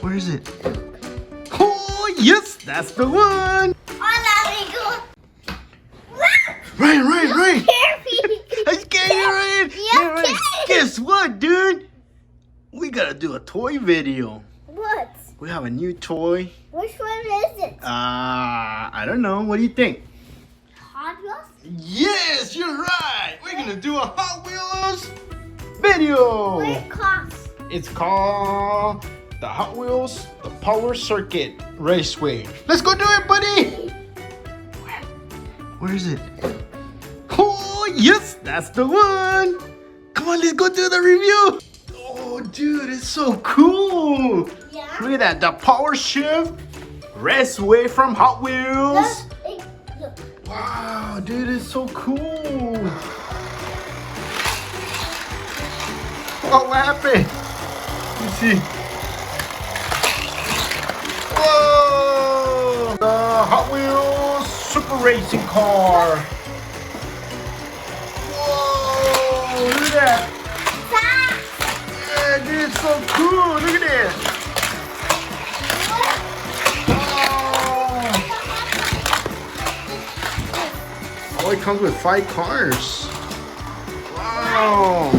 Where is it? Oh, yes, that's the one. Right. I scared you, Ryan. Yeah, Ryan. Guess what, dude? We gotta do a toy video. What? We have a new toy. Which one is it? I don't know. What do you think? HotWheels? Yes, you're right. We're gonna do a Hot Wheels video. What it costs? It's called the Hot Wheels, the Power Circuit Raceway. Let's go do it, buddy. Where is it? Oh, yes, that's the one. Come on, let's go do the review. Oh, dude, it's so cool. Yeah. Look at that, the Power Shift Raceway from Hot Wheels. Look. Wow, dude, it's so cool. Oh, what happened? Let me see. Whoa! The Hot Wheels Super Racing Car. Whoa! Look at that. Yeah, dude, it's so cool. Look at this. Oh, it comes with 5 cars. Wow.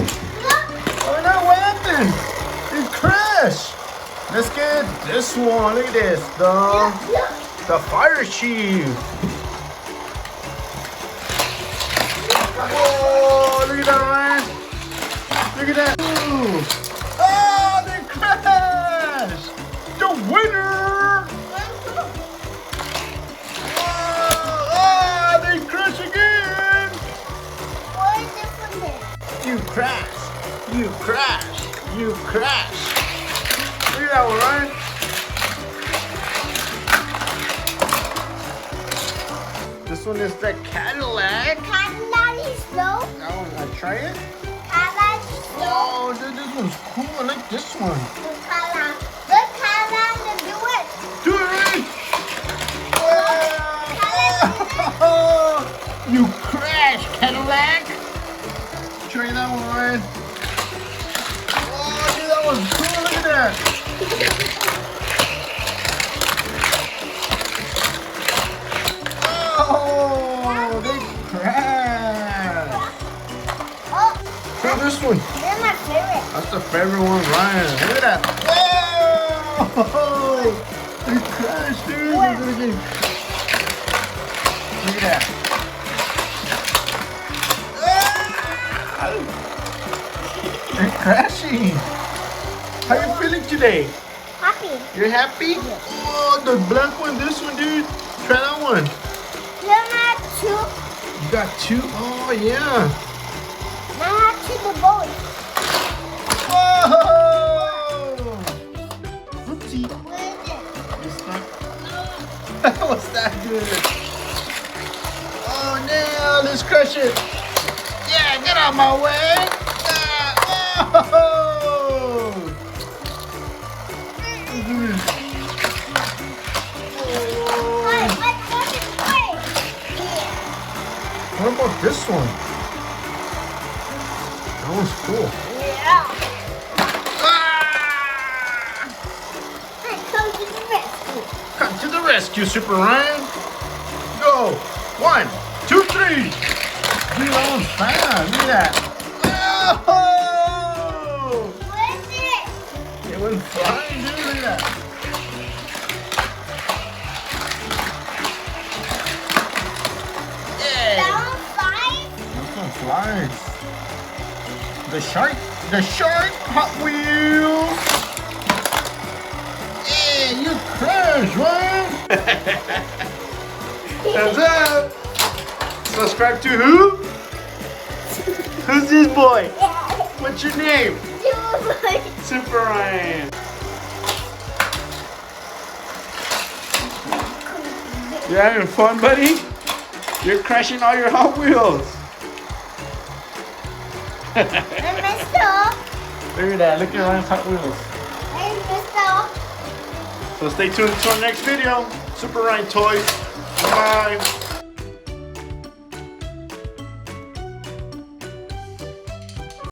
Oh no, what happened? It crashed. Let's get this one. Look at this. The fire chief. Whoa, look at that, Ryan. Look at that. Ooh. Oh, they crashed. The winner. Oh, they crashed again. What is it from there? You crashed. You crashed. You crashed. Look at that one, Ryan. This one is the Cadillac. Cadillac is slow. That one, I try it. Cadillac is slow. Oh, dude, this one's cool. I like this one. Look, Cadillac to do it. Do it, Ryan. Wow. You crashed, Cadillac. Try that one, Ryan. Oh, dude, that was cool. Look at that. Oh, they crashed. Oh, Try this one. they're my favorite. That's the favorite one, Ryan. Look at that. Whoa! They crashed, dude. Look at that. They're crashing. How you feeling today? Happy. You're happy? Oh, the black one, this one, dude. Try that one. You're not two. You got 2? Oh, yeah. I have two the boat. Whoa! Oopsie. What is it? You stuck? What's that, dude? Oh, no. Let's crush it. Yeah, get out of my way. Oh! What about this one? That one's cool. Yeah. Ah! Come to the rescue. Come to the rescue, Super Ryan. Go. 1, 2, 3. Dude, that one's fast. Look at that. Oh! What is it? It went flying, dude. Look at that. That one flies? This one flies. The shark Hot Wheels. Yeah, you crashed, Ryan. Thumbs up. Subscribe to who? Who's this boy? What's your name? Super Ryan. You having fun, buddy? You're crashing all your Hot Wheels. And Mr. Look at that. Look at Ryan's Hot Wheels. And Mr. So stay tuned to our next video. Super Ryan Toys. Bye.